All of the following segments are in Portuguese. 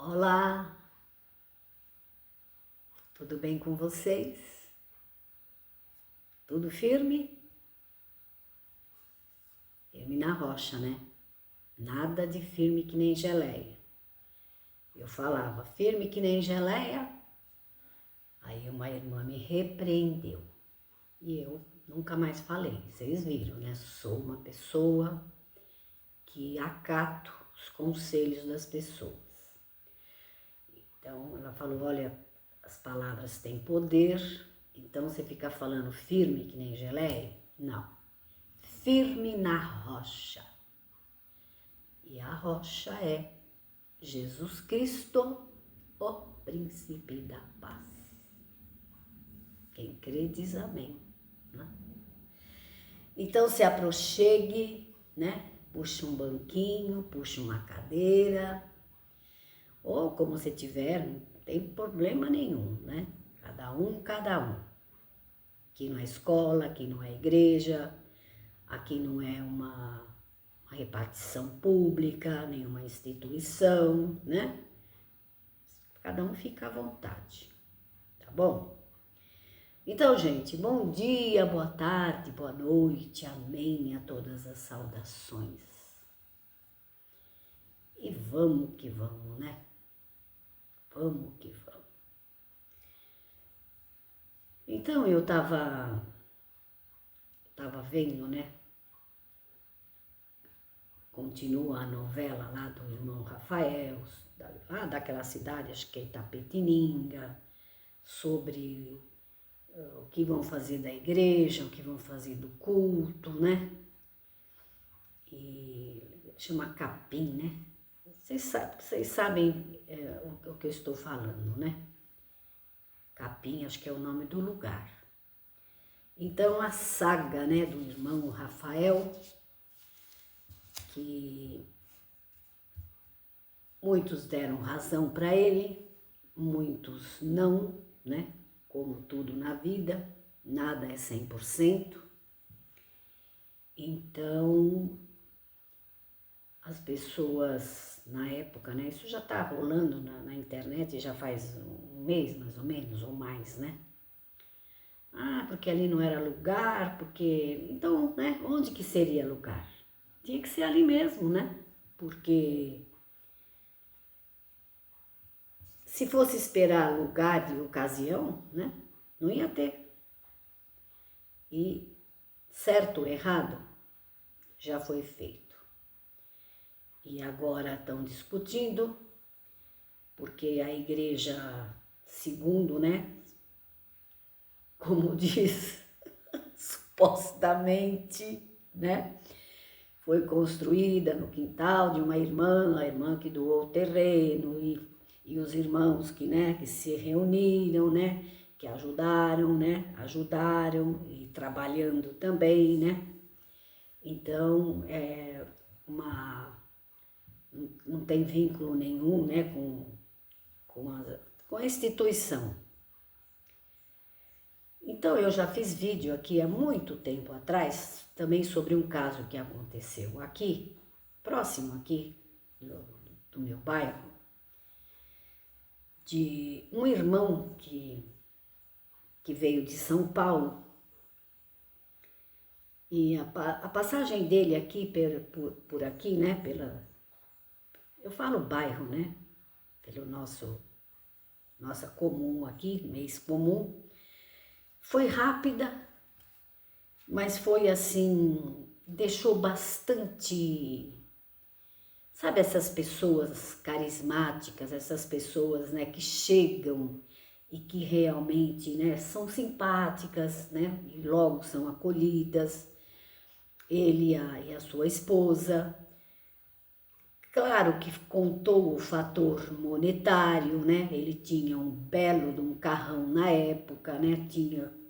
Olá, tudo bem com vocês? Tudo firme? Firme na rocha, né? Nada de firme que nem geleia. Eu falava firme que nem geleia, aí uma irmã me repreendeu e eu nunca mais falei. Vocês viram, né? Sou uma pessoa que acato os conselhos das pessoas. Então ela falou, olha, as palavras têm poder, então você fica falando firme que nem geleia? Não, firme na rocha. E a rocha é Jesus Cristo, o príncipe da paz. Quem crê diz amém, né? Então se aproxegue, né? Puxe um banquinho, puxe uma cadeira, ou como você tiver, não tem problema nenhum, né? Cada um. Aqui não é escola, aqui não é igreja, aqui não é uma repartição pública, nenhuma instituição, né? Cada um fica à vontade, tá bom? Então, gente, bom dia, boa tarde, boa noite, amém a todas as saudações. E vamos que vamos, né? Vamos que vamos. Então, eu tava vendo, né? Continua a novela lá do irmão Rafael, lá daquela cidade, acho que é Itapetininga, sobre o que vão fazer da igreja, o que vão fazer do culto, né? E chama Capim, né? Vocês sabem o que eu estou falando, né? Capim, acho que é o nome do lugar. Então, a saga, né, do irmão Rafael, que muitos deram razão para ele, muitos não, né? Como tudo na vida, nada é 100%. Então, as pessoas na época, né? Isso já tá rolando na internet já faz um mês mais ou menos, ou mais, né? Ah, porque ali não era lugar, porque... Então, né? Onde que seria lugar? Tinha que ser ali mesmo, né? Porque se fosse esperar lugar e ocasião, né? Não ia ter. E certo ou errado, já foi feito. E agora estão discutindo, porque a igreja, segundo, né? Como diz, supostamente, né? Foi construída no quintal de uma irmã, a irmã que doou o terreno e os irmãos que, né, que se reuniram, né, que ajudaram, né, e trabalhando também, né. Então, não tem vínculo nenhum, né, com a instituição. Então, eu já fiz vídeo aqui há muito tempo atrás, também sobre um caso que aconteceu aqui, próximo aqui do meu bairro, de um irmão que veio de São Paulo, e a passagem dele aqui, por aqui, né, eu falo bairro, né, pelo nossa comum aqui, mês comum, foi rápida, mas foi assim, deixou bastante, sabe, essas pessoas carismáticas, essas pessoas, né, que chegam e que realmente, né, são simpáticas, né, e logo são acolhidas, ele e a sua esposa. Claro que contou o fator monetário, né? Ele tinha um belo de um carrão na época, né?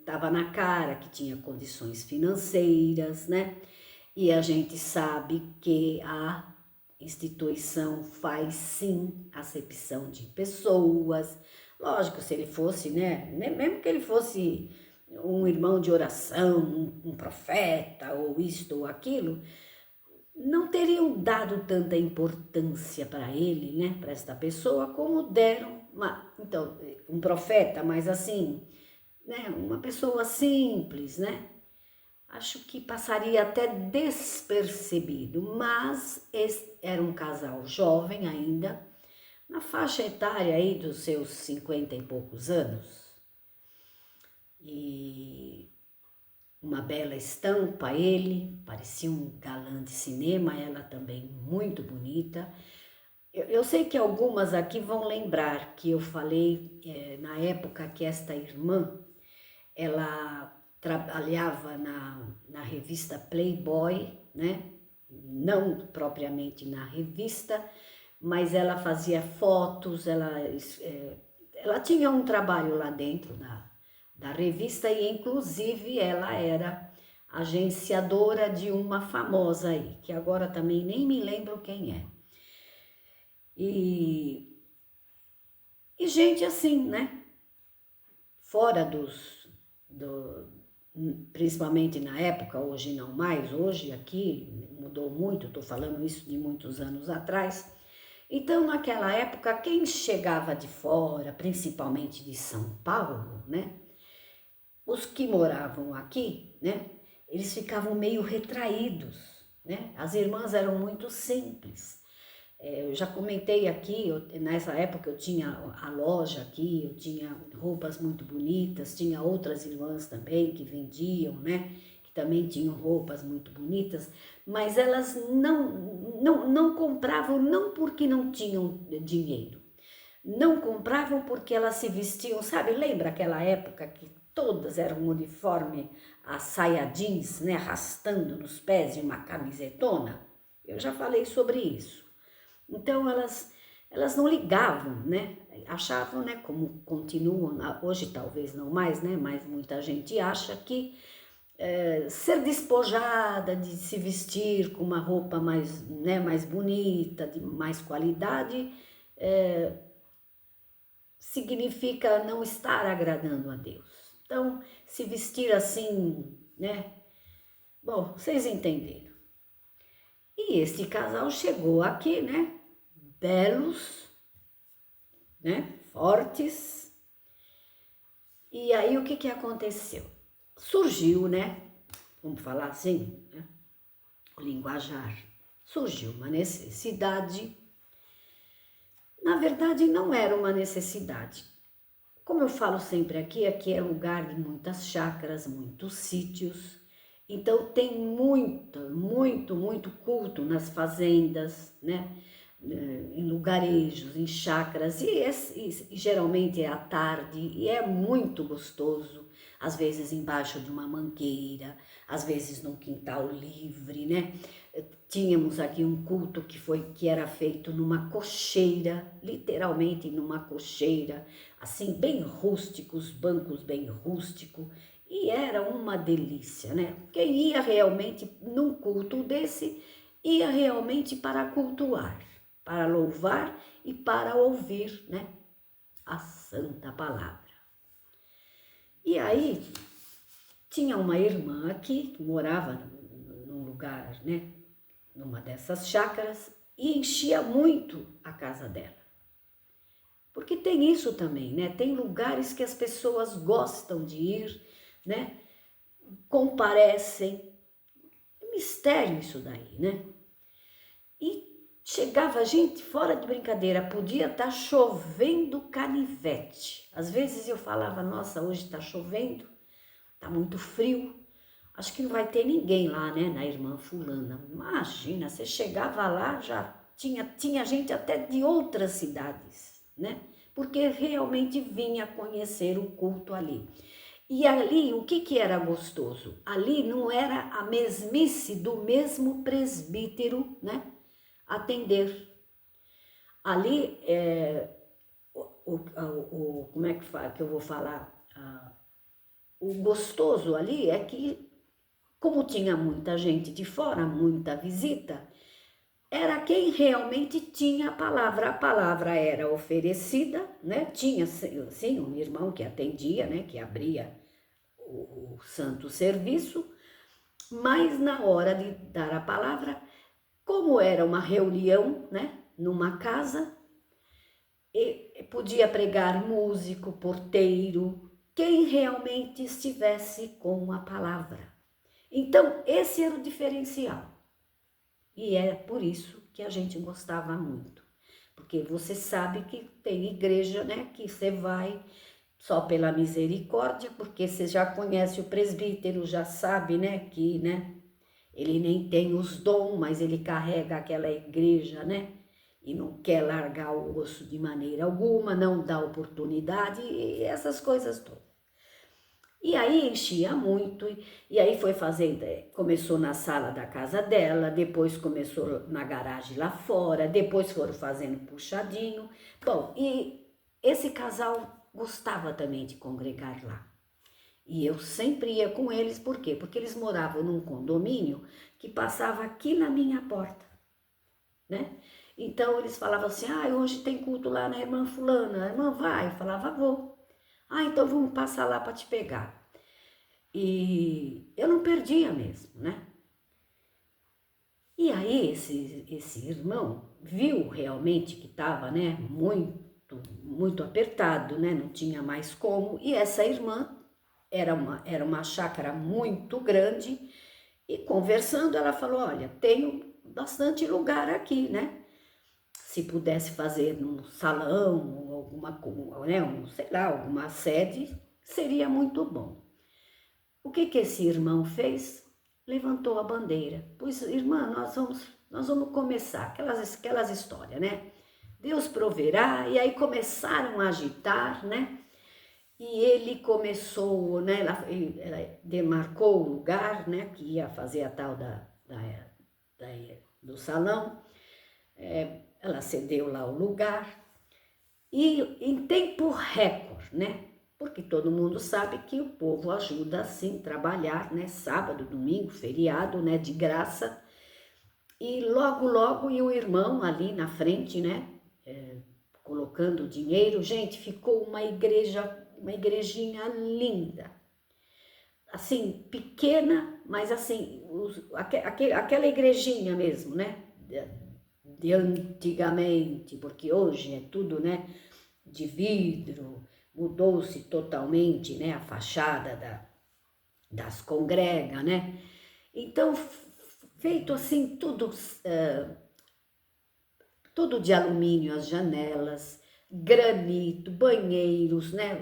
Tava na cara que tinha condições financeiras, né? E a gente sabe que a instituição faz sim acepção de pessoas. Lógico, se ele fosse, né? Mesmo que ele fosse um irmão de oração, um profeta, ou isto ou aquilo, não teriam dado tanta importância para ele, né, para esta pessoa, como deram. Então, um profeta, mas assim, né, uma pessoa simples, né, acho que passaria até despercebido, mas era um casal jovem ainda, na faixa etária aí dos seus 50 e poucos anos, e uma bela estampa ele, parecia um galã de cinema, ela também muito bonita. Eu sei que algumas aqui vão lembrar que eu falei na época que esta irmã, ela trabalhava na revista Playboy, né? Não propriamente na revista, mas ela fazia fotos, ela tinha um trabalho lá dentro da revista e inclusive ela era agenciadora de uma famosa aí, que agora também nem me lembro quem é. E gente assim, né? Fora principalmente na época, hoje não mais, hoje aqui mudou muito, estou falando isso de muitos anos atrás. Então, naquela época, quem chegava de fora, principalmente de São Paulo, né? Os que moravam aqui, né? Eles ficavam meio retraídos, né? As irmãs eram muito simples. Eu já comentei aqui, nessa época eu tinha a loja aqui, eu tinha roupas muito bonitas, tinha outras irmãs também que vendiam, né? Que também tinham roupas muito bonitas, mas elas não compravam não porque não tinham dinheiro, não compravam porque elas se vestiam, sabe? Lembra aquela época que todas eram uniforme, a saia jeans, né? Arrastando nos pés e uma camisetona? Eu já falei sobre isso. Então elas não ligavam, né? Achavam, né? Como continuam hoje talvez não mais, né? Mas muita gente acha que ser despojada de se vestir com uma roupa mais, né? Mais bonita, de mais qualidade, significa não estar agradando a Deus. Então se vestir assim, né? Bom, vocês entenderam. E este casal chegou aqui, né? Belos, né? Fortes. E aí o que aconteceu? Surgiu, né? Vamos falar assim, né? O linguajar. Surgiu uma necessidade. Na verdade, não era uma necessidade. Como eu falo sempre aqui é lugar de muitas chácaras, muitos sítios. Então tem muito culto nas fazendas, né? Em lugarejos, em chácaras, e geralmente é à tarde, e é muito gostoso, às vezes embaixo de uma mangueira, às vezes num quintal livre, né? Tínhamos aqui um culto que era feito numa cocheira, literalmente numa cocheira, assim, bem rústico, os bancos bem rústicos, e era uma delícia, né? Quem ia realmente num culto desse, ia realmente para cultuar, para louvar e para ouvir, né, a santa palavra. E aí, tinha uma irmã aqui, que morava num lugar, né, numa dessas chácaras, e enchia muito a casa dela. Porque tem isso também, né, tem lugares que as pessoas gostam de ir, né, comparecem, é mistério isso daí, né, e chegava gente, fora de brincadeira, podia estar chovendo canivete. Às vezes eu falava, nossa, hoje está chovendo, está muito frio, acho que não vai ter ninguém lá, né, na irmã fulana. Imagina, você chegava lá, já tinha gente até de outras cidades, né, porque realmente vinha conhecer o culto ali. E ali, o que era gostoso? Ali não era a mesmice do mesmo presbítero, né, atender. Ali, como é que eu vou falar? O gostoso ali é que, como tinha muita gente de fora, muita visita, era quem realmente tinha a palavra era oferecida, né? Tinha, sim, um irmão que atendia, né? Que abria o santo serviço, mas na hora de dar a palavra, Como era uma reunião, né, numa casa, e podia pregar músico, porteiro, quem realmente estivesse com a palavra. Então, esse era o diferencial. E é por isso que a gente gostava muito. Porque você sabe que tem igreja, né, que você vai só pela misericórdia, porque você já conhece o presbítero, já sabe, né, que, né, ele nem tem os dons, mas ele carrega aquela igreja, né, e não quer largar o osso de maneira alguma, não dá oportunidade e essas coisas todas. E aí enchia muito, e aí foi fazendo, começou na sala da casa dela, depois começou na garagem lá fora, depois foram fazendo puxadinho. Bom, e esse casal gostava também de congregar lá. E eu sempre ia com eles, por quê? Porque eles moravam num condomínio que passava aqui na minha porta, né? Então eles falavam assim, hoje tem culto lá na irmã fulana, a irmã vai? Eu falava, vou. Então vamos passar lá para te pegar. E eu não perdia mesmo, né? E aí esse irmão viu realmente que estava, né, muito apertado, né? Não tinha mais como. E essa irmã era uma chácara muito grande e conversando ela falou, olha, tenho bastante lugar aqui, né? Se pudesse fazer num salão ou alguma, né, sei lá, alguma sede, seria muito bom. O que esse irmão fez? Levantou a bandeira. Pois, irmã, nós vamos começar aquelas histórias, né? Deus proverá, e aí começaram a agitar, né? E ele começou, né? Ela demarcou o lugar, né? Que ia fazer a tal do salão. Ela cedeu lá o lugar. E em tempo recorde, né? Porque todo mundo sabe que o povo ajuda assim trabalhar, né? Sábado, domingo, feriado, né? De graça. E logo, e o irmão ali na frente, né? Colocando dinheiro. Gente, ficou uma igrejinha linda. Assim, pequena, mas assim, aquela igrejinha mesmo, né? De antigamente, porque hoje é tudo, né? De vidro, mudou-se totalmente, né, a fachada das congregas, né? Então, feito assim, tudo de alumínio, as janelas, granito, banheiros, né?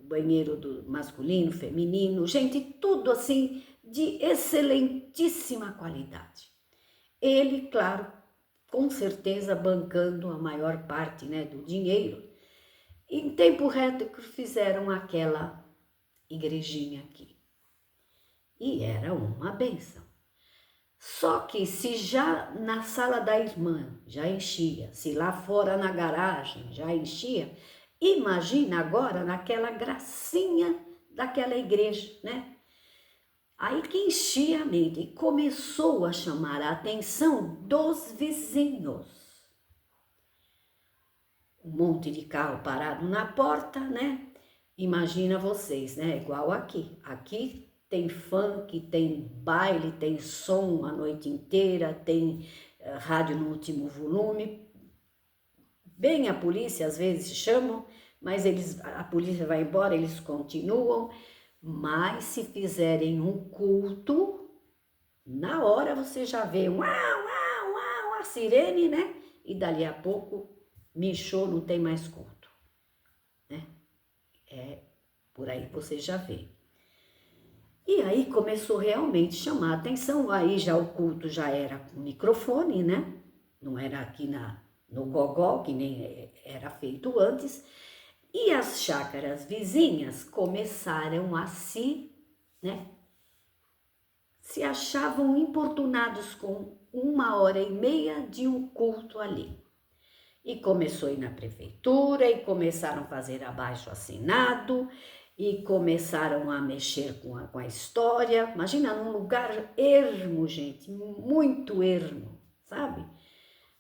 Banheiro do masculino, feminino, gente, tudo assim de excelentíssima qualidade. Ele, claro, com certeza bancando a maior parte, né, do dinheiro. Em tempo reto fizeram aquela igrejinha aqui. E era uma benção. Só que se já na sala da irmã já enchia, se lá fora na garagem já enchia, imagina agora naquela gracinha daquela igreja, né? Aí que enchia a mente e começou a chamar a atenção dos vizinhos. Um monte de carro parado na porta, né? Imagina vocês, né? Igual aqui. Aqui tem funk, tem baile, tem som a noite inteira, tem rádio no último volume. Bem, a polícia às vezes chamam, mas a polícia vai embora, eles continuam. Mas se fizerem um culto, na hora você já vê um a sirene, né? E dali a pouco, Michô, não tem mais culto, né? Por aí você já vê. E aí começou realmente a chamar a atenção, aí já o culto já era com microfone, né? Não era aqui no gogó, que nem era feito antes. E as chácaras vizinhas começaram a né? Se achavam importunados com 1h30 de um culto ali. E começou a ir na prefeitura, e começaram a fazer abaixo-assinado, e começaram a mexer com a história. Imagina, num lugar ermo, gente, muito ermo, sabe?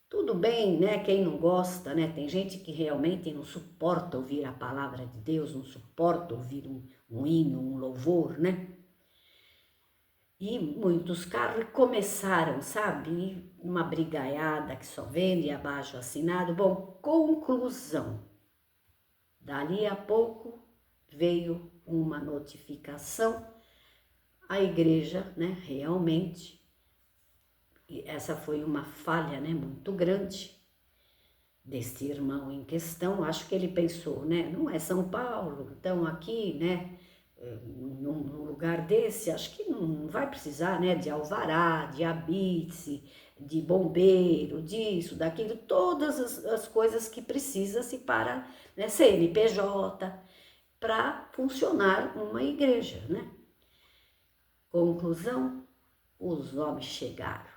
Tudo bem, né? Quem não gosta, né? Tem gente que realmente não suporta ouvir a palavra de Deus, não suporta ouvir um hino, um louvor, né? e muitos carros começaram, sabe, uma brigaiada que só vende abaixo assinado. Bom, conclusão, dali a pouco veio uma notificação, a igreja, né, realmente, e essa foi uma falha, né, muito grande desse irmão em questão. Acho que ele pensou, né, não é São Paulo, então aqui, né, num lugar desse, acho que não vai precisar, né, de alvará, de habite, de bombeiro, disso, daquilo, todas as coisas que precisa-se para, né, CNPJ, para funcionar uma igreja, né. Conclusão, os homens chegaram.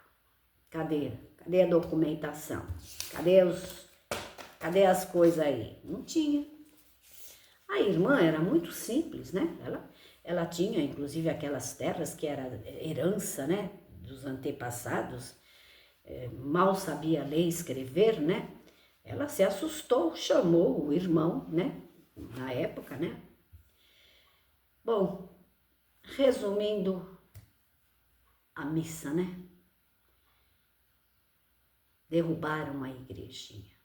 Cadê? Cadê a documentação? Cadê as coisas aí? Não tinha. A irmã era muito simples, né? Ela tinha, inclusive, aquelas terras que era herança, né? Dos antepassados. Mal sabia ler e escrever, né? Ela se assustou, chamou o irmão, né? Na época, né? Bom, resumindo a missa, né? Derrubaram a igrejinha.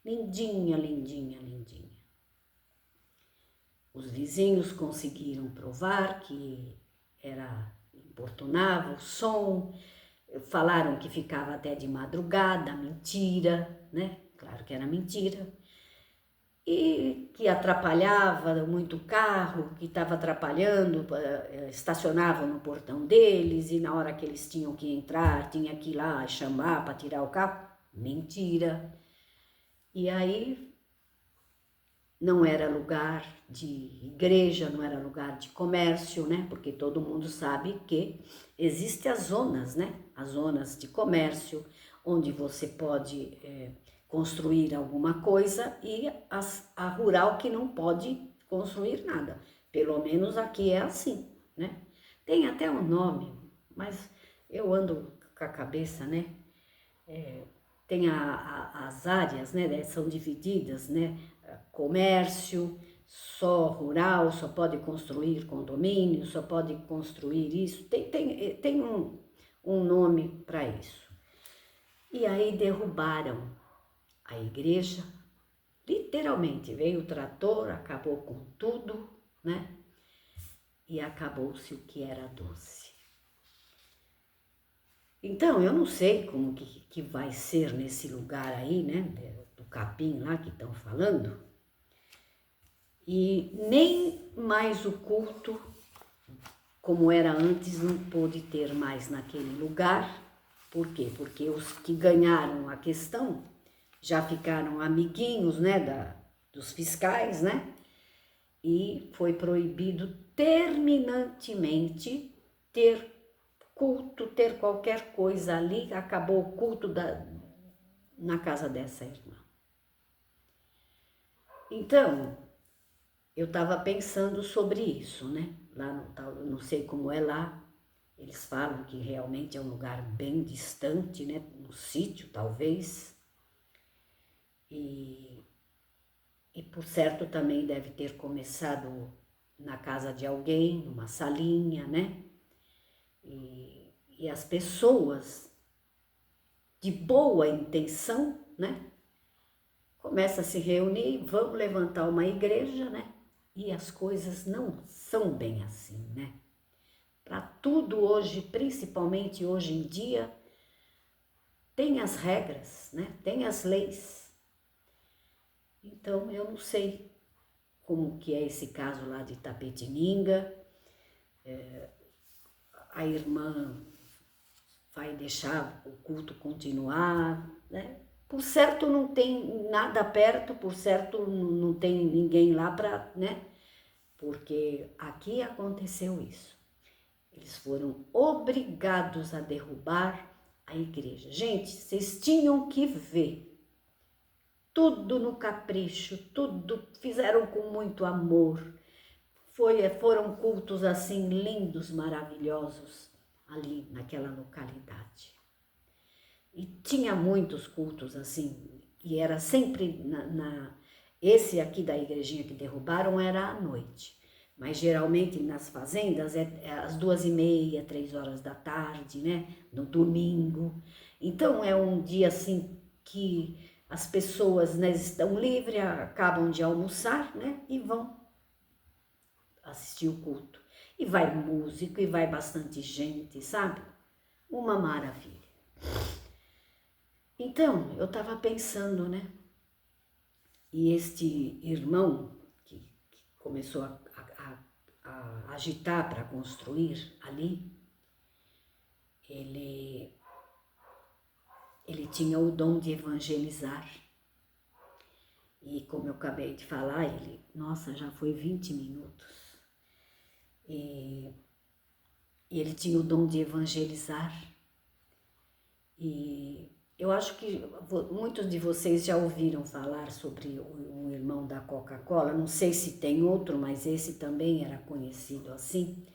Lindinha, lindinha, lindinha. Os vizinhos conseguiram provar que importunava o som, falaram que ficava até de madrugada, mentira, né? Claro que era mentira. E que atrapalhava muito o carro, que estava atrapalhando, estacionavam no portão deles e na hora que eles tinham que entrar, tinha que ir lá chamar para tirar o carro. Mentira. E aí não era lugar de igreja, não era lugar de comércio, né? Porque todo mundo sabe que existem as zonas, né? As zonas de comércio, onde você pode construir alguma coisa, e a rural que não pode construir nada. Pelo menos aqui é assim, né? Tem até um nome, mas eu ando com a cabeça, né? Tem as áreas, né? São divididas, né? Comércio, só rural, só pode construir condomínio, só pode construir isso. Tem um nome para isso. E aí derrubaram a igreja, literalmente, veio o trator, acabou com tudo, né? E acabou-se o que era doce. Então, eu não sei como que vai ser nesse lugar aí, né? Do capim lá que estão falando. E nem mais o culto, como era antes, não pôde ter mais naquele lugar. Por quê? Porque os que ganharam a questão já ficaram amiguinhos, né, dos fiscais, né? E foi proibido terminantemente ter culto, ter qualquer coisa ali. Acabou o culto na casa dessa irmã. Então, eu estava pensando sobre isso, né? Lá no tal, eu não sei como é lá. Eles falam que realmente é um lugar bem distante, né? No sítio, talvez. E por certo também deve ter começado na casa de alguém, numa salinha, né? E as pessoas de boa intenção, né? Começam a se reunir, vão levantar uma igreja, né? E as coisas não são bem assim, né? Para tudo hoje, principalmente hoje em dia, tem as regras, né? Tem as leis. Então, eu não sei como que é esse caso lá de Itapetininga. A irmã vai deixar o culto continuar, né? Por certo não tem nada perto, por certo não tem ninguém lá para, né? Porque aqui aconteceu isso. Eles foram obrigados a derrubar a igreja. Gente, vocês tinham que ver. Tudo no capricho, tudo fizeram com muito amor. Foram cultos assim lindos, maravilhosos ali naquela localidade. E tinha muitos cultos assim, e era sempre esse aqui da igrejinha que derrubaram era à noite. mas geralmente nas fazendas é às 2h30, 3 horas da tarde, né? No domingo. Então é um dia assim que as pessoas, né, estão livres, acabam de almoçar, né? E vão assistir o culto. E vai música, e vai bastante gente, sabe? Uma maravilha. Então, eu estava pensando, né? E este irmão que começou a agitar para construir ali, ele tinha o dom de evangelizar. E como eu acabei de falar, nossa, já foi 20 minutos. E ele tinha o dom de evangelizar. E eu acho que muitos de vocês já ouviram falar sobre o irmão da Coca-Cola. Não sei se tem outro, mas esse também era conhecido assim.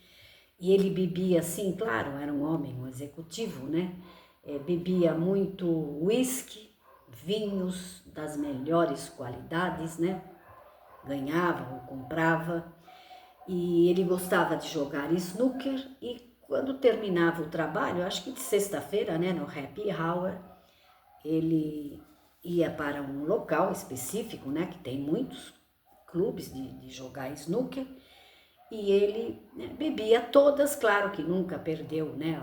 E ele bebia assim, claro, era um homem, um executivo, né? Bebia muito uísque, vinhos das melhores qualidades, né? Ganhava ou comprava. E ele gostava de jogar snooker e quando terminava o trabalho, acho que de sexta-feira, né, no happy hour, ele ia para um local específico, né, que tem muitos clubes de jogar snooker, e ele, né, bebia todas, claro que nunca perdeu, né,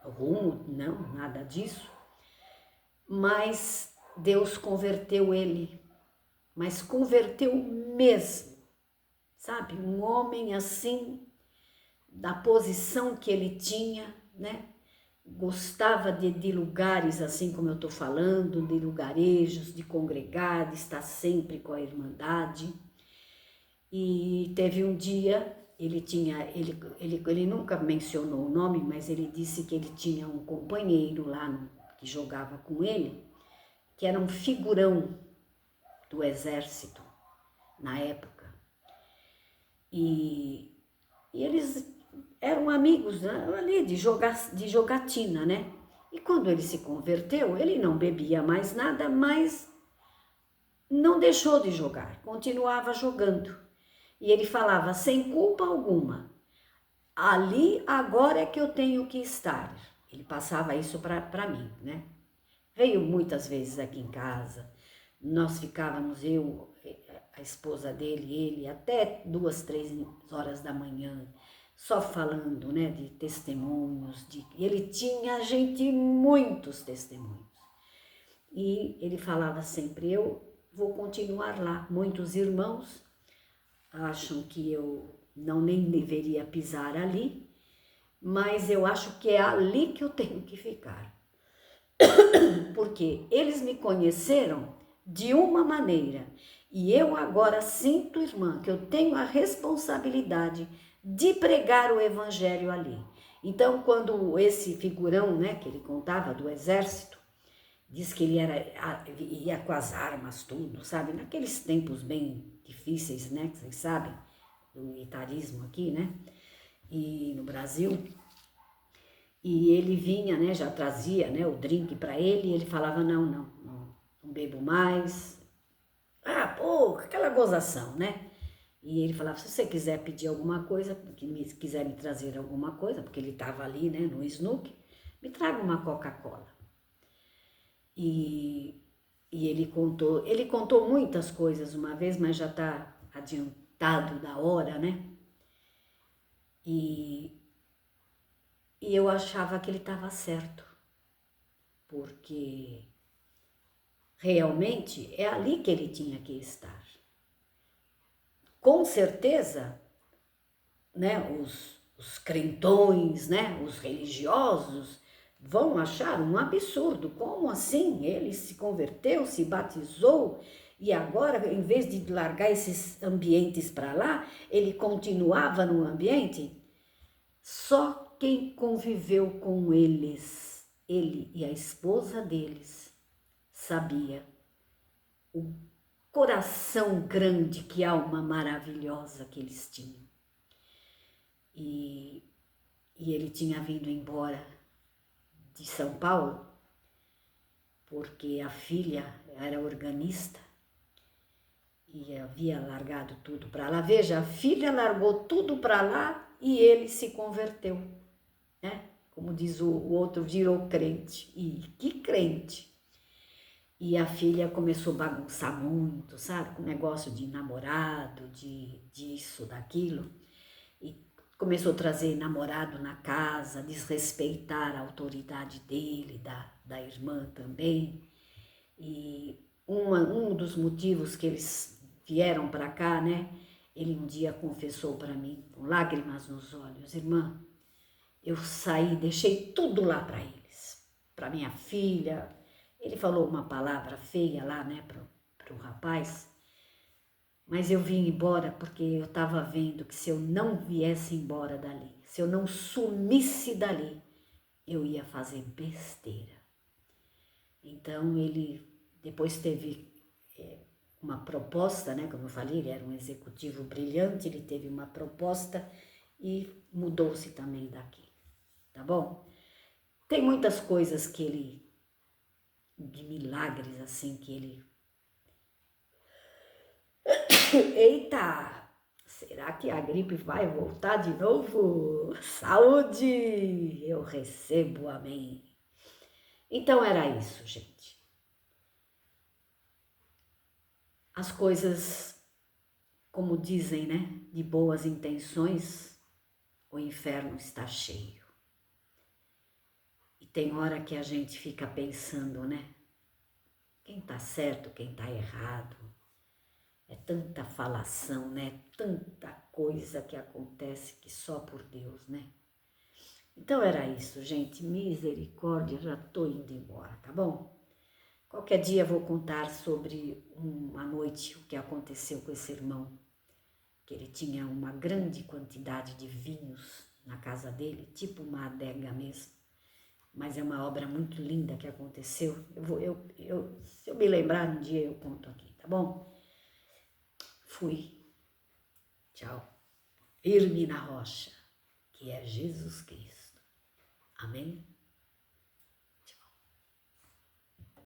o rumo, não, nada disso, mas Deus converteu ele, mas converteu mesmo, sabe, um homem assim, da posição que ele tinha, né, gostava de lugares assim como eu estou falando, de lugarejos, de congregar, de estar sempre com a irmandade. E teve um dia, ele nunca mencionou o nome, mas ele disse que ele tinha um companheiro lá que jogava com ele, que era um figurão do exército na época. E eles eram amigos, né, ali de jogatina, né? E quando ele se converteu, ele não bebia mais nada, mas não deixou de jogar, continuava jogando. E ele falava, sem culpa alguma, ali agora é que eu tenho que estar. Ele passava isso para mim, né? Veio muitas vezes aqui em casa, nós ficávamos, eu, a esposa dele, ele, até 2, 3 horas da manhã, só falando, né, de testemunhos, ele tinha, gente, muitos testemunhos. E ele falava sempre, eu vou continuar lá. Muitos irmãos acham que eu nem deveria pisar ali, mas eu acho que é ali que eu tenho que ficar. Porque eles me conheceram de uma maneira e eu agora sinto, irmã, que eu tenho a responsabilidade de pregar o evangelho ali. Então, quando esse figurão, né, que ele contava do exército, diz que ele ia com as armas, tudo, sabe? Naqueles tempos bem difíceis, né, que vocês sabem, do militarismo aqui, né, e no Brasil. E ele vinha, né, já trazia, né, o drink para ele, e ele falava, não bebo mais. Ah, pô, aquela gozação, né? E ele falava, se você quiser pedir alguma coisa, quiser me trazer alguma coisa, porque ele estava ali, né, no snooker, me traga uma Coca-Cola. E ele contou muitas coisas uma vez, mas já está adiantado da hora, né? E eu achava que ele estava certo, porque realmente é ali que ele tinha que estar. Com certeza, né, os crentões, né, os religiosos, vão achar um absurdo. Como assim? Ele se converteu, se batizou e agora, em vez de largar esses ambientes para lá, ele continuava no ambiente? Só quem conviveu com eles, ele e a esposa deles, sabia o coração grande, que alma maravilhosa que eles tinham. E ele tinha vindo embora de São Paulo, porque a filha era organista e havia largado tudo para lá. Veja, a filha largou tudo para lá e ele se converteu, né? Como diz o outro, virou crente. E que crente! E a filha começou a bagunçar muito, sabe? Com negócio de namorado, disso, daquilo. E começou a trazer namorado na casa, desrespeitar a autoridade dele, da irmã também. E um dos motivos que eles vieram para cá, né? Ele um dia confessou para mim, com lágrimas nos olhos: irmã, eu saí, deixei tudo lá para eles, para minha filha. Ele falou uma palavra feia lá, né, pro rapaz, mas eu vim embora porque eu estava vendo que se eu não viesse embora dali, se eu não sumisse dali, eu ia fazer besteira. Então ele depois teve uma proposta, né, como eu falei, ele era um executivo brilhante, ele teve uma proposta e mudou-se também daqui, tá bom? Tem muitas coisas que ele, de milagres assim, que ele... Eita! Será que a gripe vai voltar de novo? Saúde! Eu recebo, amém. Então era isso, gente. As coisas, como dizem, né? De boas intenções, o inferno está cheio. E tem hora que a gente fica pensando, né? Quem tá certo, quem tá errado. É tanta falação, né? Tanta coisa que acontece que só por Deus, né? Então era isso, gente. Misericórdia, já tô indo embora, tá bom? Qualquer dia eu vou contar sobre uma noite o que aconteceu com esse irmão, que ele tinha uma grande quantidade de vinhos na casa dele, tipo uma adega mesmo. Mas é uma obra muito linda que aconteceu. Se eu me lembrar um dia eu conto aqui, tá bom? Fui. Tchau. Firme na rocha, que é Jesus Cristo. Amém?